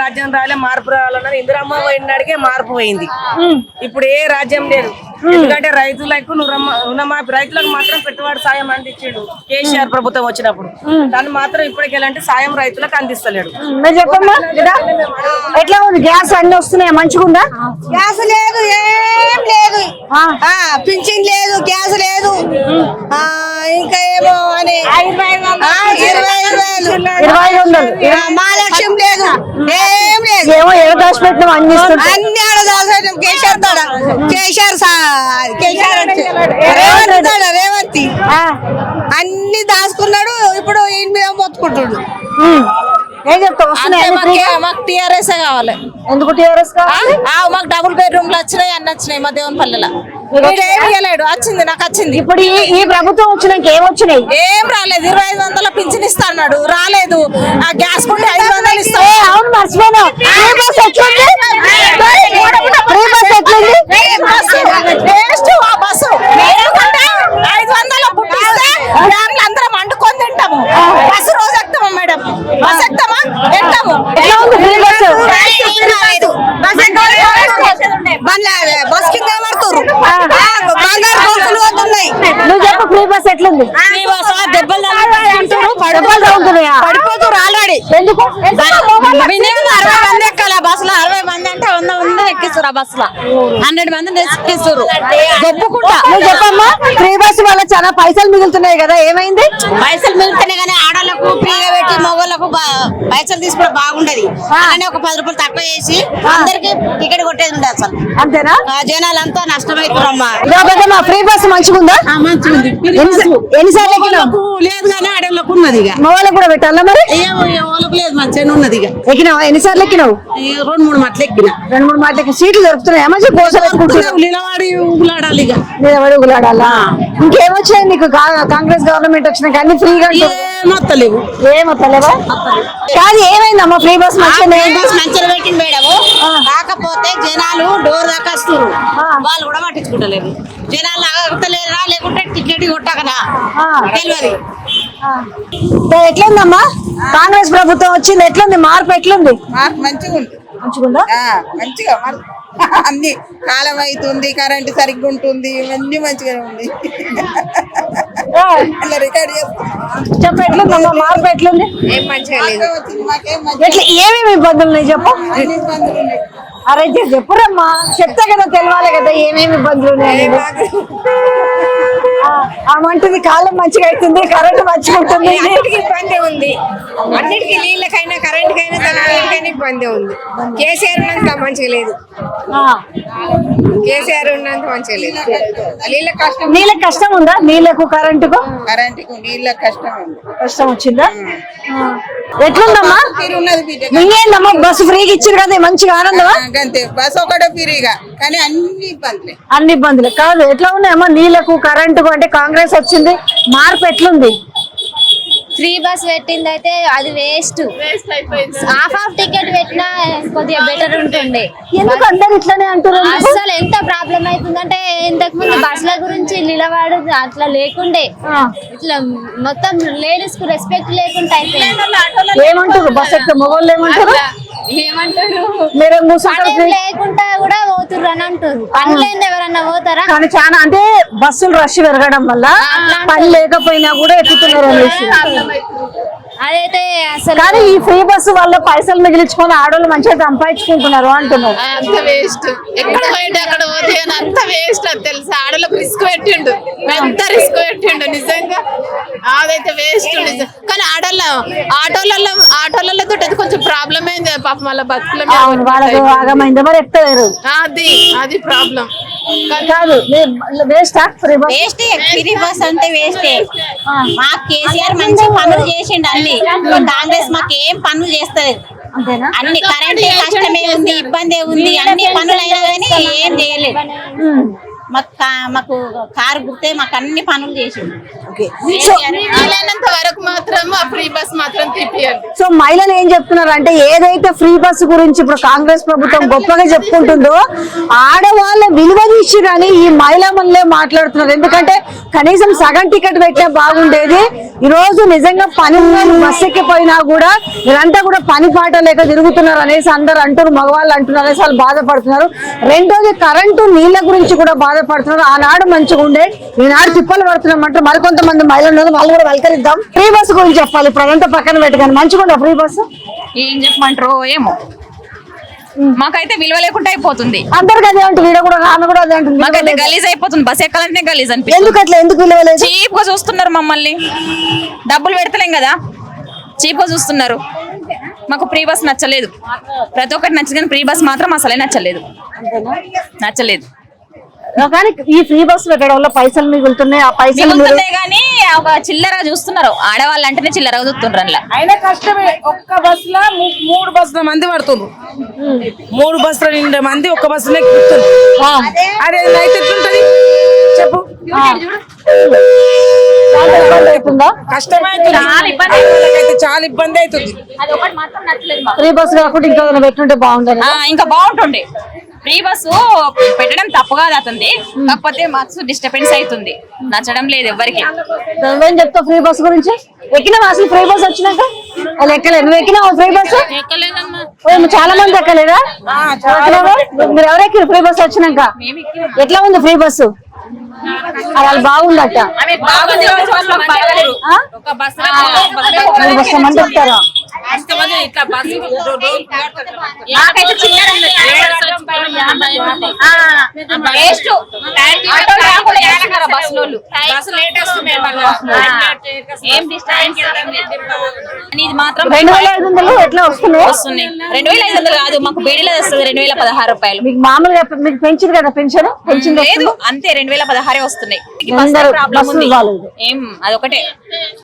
రాజ్యం రాలే మార్పు రావాలన్నది ఇందిరమ్మ పోయినాడికే మార్పు పోయింది. ఇప్పుడు ఏ రాజ్యం లేదు. ఎందుకంటే రైతులకు రైతులకు మాత్రం పెట్టుబడి సాయం అందించాడు కేసీఆర్ ప్రభుత్వం వచ్చినప్పుడు. దాన్ని మాత్రం ఇప్పటికి ఎలాంటి సాయం రైతులకు అందిస్తలేడు. చెప్పమ్మా ఎట్లా ఉంది? గ్యాస్ అన్ని వస్తున్నాయా? మంచిగా ఉందా? గ్యాస్ లేదు, ఏం లేదు, పింఛన్ లేదు, గ్యాస్ లేదు, ఇంకా ఏమో అని 25,000 మహాలక్ష్యం లేదు, ఏం లేదు. ఏమో ఎడదాచిపెట్టిన అన్ని ఆడదాచిపెట్టాం. రేవంత్ అన్ని దాచుకున్నాడు. ఇప్పుడు ఈయన మీద మొత్తుకుంటున్నాడు. ఏం చెప్తావు? మాకు టీఆర్ఎస్ కావాలి. ఎందుకు టీఆర్ఎస్ కావాలి? మాకు డబుల్ బెడ్రూమ్లు వచ్చినాయి, అన్ని వచ్చినాయి. మా దేవునిపల్లెలో ఏమి వచ్చింది, నాకు వచ్చింది. ఇప్పుడు ఈ ప్రభుత్వం వచ్చినాక ఏం వచ్చినాయి? ఏం రాలేదు. 2500 పింఛన్ ఇస్తా అన్నాడు, రాలేదు. ఆ గ్యాస్ కుంటే 500 ఇస్తా. అవును, మర్చిపోయినా. బస్సు 500 పుట్టిస్తే అందరం వండుకొని తింటాము. బస్సు రోజు ఎక్కుతామా మేడం? బస్ ఎక్కుతామా? ఎక్కుతాము. బస్ కింద నువ్వు చెప్పు, ఫ్రీ బస్ ఎట్లుంది? దెబ్బలు పడిపోతారు ఆల్రెడీ. ఎందుకు? 60 మంది ఎక్కాలి బస్సులో. 60 మంది అంటే 100 మంది ఎక్కిస్తారు. ఆ బస్సులో 100 మంది ఎక్కిస్తారు. గొప్పకుండా. నువ్వు చెప్పమ్మా, ఫ్రీ బస్ వల్ల చాలా పైసలు మిగులుతున్నాయి కదా, ఏమైంది? పైసలు మిగులుతున్నాయి కానీ ఆడవాళ్ళకు ఫ్రీగా పెట్టి మగవాళ్ళకు పైసలు తీసుకోవడం బాగుండదు. అలానే ఒక 10 రూపాయలు తక్కువ చేసి అందరికి టికెట్ కొట్టేది ఉండదు. అసలు అంతేనా? జనాలంతా నష్టమైతున్నారమ్మా. ఫ్రీ బస్ మంచిగా ఉందా? మంచిగా ఉంది. ఎన్నిసార్లు లేదు కానీ ఆడవాళ్ళకు ఉన్నది. మగవాళ్ళకు కూడా పెట్టాలా మరి? వాళ్ళకు లేదు, మంచిగా ఉన్నది. ఎక్కినావా? ఎన్నిసార్లు ఎక్కినావు? 2-3 మాటలు ఎక్కిన. 2-3 మాటలకి సీట్లు దొరుకుతున్నాయా? మంచి నిలబడి ఊగులాడాలి. ఇక నిలబడి ఊగులాడాలా? ఇంకేమొచ్చాయి నీకు? కాంగ్రెస్ గవర్నమెంట్ వచ్చినాక అన్ని ఫ్రీగా ఏమొత్తలేవు. ఏమొత్తలేవా? కాదు, ఏమైందమ్మా? ఫ్రీ బస్ మంచిగా పెట్టింది మేడం. కాకపోతే జనాలు డోర్ దాకా వస్తారు, వాళ్ళు కూడా పట్టించుకుంటలేరు. జనాలు ఆగలేరా లేకుంటే టికెట్ కొట్టకనా తెలియదు. ఎట్లుందమ్మా? కాంగ్రెస్ ప్రభుత్వం వచ్చింది, ఎట్లుంది? మార్పు ఎట్లుంది? మార్పు మంచిగా ఉంది. మంచిగుందా? మంచిగా అన్ని కాలం అవుతుంది, కరెంట్ సరిగ్గా ఉంటుంది, అన్ని మంచిగా ఉంది. రికార్డ్ చెప్పు, ఎట్లుందమ్మా? మార్పు ఎట్లుంది? ఏం మంచిగా లేదు. ఏమేమి ఇబ్బందులు ఉన్నాయి చెప్పు. అరే చెప్పురమ్మా, చెప్తే కదా తెలవాలి కదా ఏమేమి ఇబ్బందులు ఉన్నాయి. అమంటుంది కాలం మంచిగా అవుతుంది, కరెంట్ మంచిగా ఉంటుంది. అన్నిటికీ ఇబ్బంది ఉంది. అన్నిటికీ నీళ్ళకైనా కరెంట్కైనా దానికైనా ఇబ్బంది ఉంది. కేసీఆర్ ఉన్నంత మంచిగా లేదు. కేసీఆర్ ఉన్నంత మంచిగా లేదు. నీళ్ళకి కష్టం ఉందా? నీళ్ళకు కరెంటుకు నీళ్ళకి కష్టం వచ్చిందా? ఎట్లుందమ్మా? ఇంకేందమ్మా? బస్సు ఫ్రీగా ఇచ్చారు కదా, మంచిగా ఆనందమా? అంతే, బస్ ఒకటే ఫ్రీగా, కానీ అన్ని ఇబ్బందులు కాదు. ఎట్లా ఉన్నాయమ్మా నీళ్ళకు కరెంటుకు? అంటే కాంగ్రెస్ వచ్చింది, మార్పు ఎట్లుంది? ఫ్రీ బస్ పెట్టింది అయితే అది వేస్ట్. హాఫ్ టికెట్ పెట్టినా కొద్దిగా బెటర్ ఉంటుండే. ఎందుకు అందరు ఇట్లానే అంటారు? అసలు ఎంత ప్రాబ్లం అవుతుందంటే ఇంతకు ముందు బస్సుల గురించి నిలబడు అట్లా లేకుండే, ఇట్లా మొత్తం లేడీస్ కు రెస్పెక్ట్ లేకుండా అయిపోయింది. ఏమంటారు? బస్ ఎక్కితే మగవాళ్ళు ఏమంటారు? లేకుండా కూడా పోతుర్రు అని అంటారు. పని లేని ఎవరన్నా పోతారా? కానీ చాలా అంటే బస్సులు రష్ పెరగడం వల్ల పని లేకపోయినా కూడా ఎక్కుతున్నారు అనేసి. అదైతే అసలు కానీ ఈ ఫ్రీ బస్సు వల్ల పైసలు మిగిలించుకొని ఆడవాళ్ళు మంచిగా సంపాదించుకుంటున్నారు అంటున్నారు. అంత వేస్ట్. ఎక్కడ పోయిండు అక్కడ పోతే అంత వేస్ట్. అది తెలుసు, ఆడలకు రిస్క్ పెట్టిండు, ఎంత రిస్క్ పెట్టిండు నిజంగా. అదైతే వేస్ట్ నిజం. కానీ ఆటోలతో కొంచెం ప్రాబ్లం అయింది పాపం, వాళ్ళ బతుకుల ఆగమైందా మరి? ఎక్కలేరు, అది ప్రాబ్లం. కాదు వేస్ట్. ఫ్రీ బస్ అంటే వేస్టే. మాకు కేసీఆర్ మంచి పనులు చేసిండు అన్ని. కాంగ్రెస్ మాకు ఏం పనులు చేస్తలేదు. అన్ని కరెంట్ కష్టమే ఉంది, ఇబ్బంది ఉంది, అన్ని పనులు అయినా కానీ ఏం చేయలేదు. మాకు కారు గుర్తే మాకు అన్ని పనులు చేసిండు. ఓకే. వీలైనంత వరకు మాత్రం ఆ ఫ్రీ బస్ మాత్రం తిప్పియాలి. సో మహిళలు ఏం చెప్తున్నారు అంటే ఏదైతే ఫ్రీ బస్సు గురించి ఇప్పుడు కాంగ్రెస్ ప్రభుత్వం గొప్పగా చెప్పుకుంటుందో ఆడవాళ్ళ విలువ తీసి కానీ ఈ మహిళా మనలే మాట్లాడుతున్నారు. ఎందుకంటే కనీసం సగం టికెట్ పెట్టినా బాగుండేది. ఈ రోజు నిజంగా పని బస్సు ఎక్కిపోయినా కూడా వీళ్ళంతా కూడా పని పాట లేక తిరుగుతున్నారు అనేసి అందరు అంటారు, మగవాళ్ళు అంటున్నారు అనేసి వాళ్ళు బాధపడుతున్నారు. రెండోది కరెంటు నీళ్ల గురించి కూడా బాధపడుతున్నారు. ఆనాడు మంచిగా ఉండే, ఈనాడు తిప్పలు పడుతున్నామంటారు. మరికొంతమంది మహిళలు ఉన్నారు, వాళ్ళు కూడా వెల్కరిద్దాం. ఫ్రీ బస్సు గురించి చెప్పాలి, ప్రజంతా పక్కన పెట్టుకొని మంచిగా ఉండే ఫ్రీ బస్సు ఏం చెప్పమంటారో ఏమో, మాకైతే విలువ లేకుండా అయిపోతుంది. అందరికి అదే ఉంటుంది, వీడ కూడా ఆమె కూడా అదే ఉంటుంది. మాకైతే గలీజ్ అయిపోతుంది, బస్ ఎక్కాలంటే గలీజ్ అనిపిస్తుంది. ఎందుకు అట్లా, ఎందుకు విలువ లేదు? చీప్ గా చూస్తున్నారు మమ్మల్ని, డబ్బులు పెడతలేం కదా, చీప్ గా చూస్తున్నారు. మాకు ఫ్రీ బస్ నచ్చలేదు, ప్రతి ఒక్కటి నచ్చదు కానీ ఫ్రీ బస్ మాత్రం అసలే నచ్చలేదు. కానీ ఈ ఫ్రీ బస్సు పెట్టడం వల్ల పైసలు మిగులుతున్నాయి. ఆ పైసలు మిగులుతుందే గానీ ఒక చిల్లర చూస్తున్నారు, ఆడవాళ్ళు అంటేనే చిల్లర చూస్తున్నారు. అందులో అయినా కష్టమే. ఒక్క బస్ లో 3 బస్సుల మంది పడుతున్నారు, 3 బస్సుల నిండా మంది ఒక్క బస్సులో ఎక్కుతున్నారు. అదే నైట్ ఎట్లుంటది చెప్పు. కష్టమైతే చాలా ఇబ్బంది అవుతుంది. అది ఒకటి మాత్రం నచ్చలేదు మాకు. ఫ్రీ బస్సు కాకుండా ఇంకా ఏదైనా పెట్టుంటే బాగుంటుంది. ఇంకా బాగుంటుండే. ఫ్రీ బస్సు పెట్టడం తప్పు కాదు అతనిది, కాకపోతే మాకు డిస్టర్బెన్స్ అవుతుంది, నచ్చడం లేదు ఎవరికి. నువ్వేం చెప్తావు ఫ్రీ బస్ గురించి? ఎక్కినావా అసలు ఫ్రీ బస్ వచ్చినాక? వాళ్ళు ఎక్కలేదు, నువ్వు ఎక్కినావా ఫ్రీ బస్? చాలా మంది ఎక్కలేదా? మీరు ఎవరు ఎక్కిరు ఫ్రీ బస్ వచ్చినాక? ఎట్లా ఉంది ఫ్రీ బస్సు? అది బాగుందట. మంది చెప్తారా? ఇది మాత్రం 2500 ఎట్లా వస్తున్నాయి? 2500 కాదు, మాకు బీడీలో వస్తుంది 2016 రూపాయలు. మీకు మామూలుగా మీకు పెంచింది కదా పెన్షన్? లేదు, అంతే 2016 వస్తున్నాయి. అందరూ ప్రాబ్లం ఉంది బస్సులు బాగాలేదు. ఏం అదొకటే.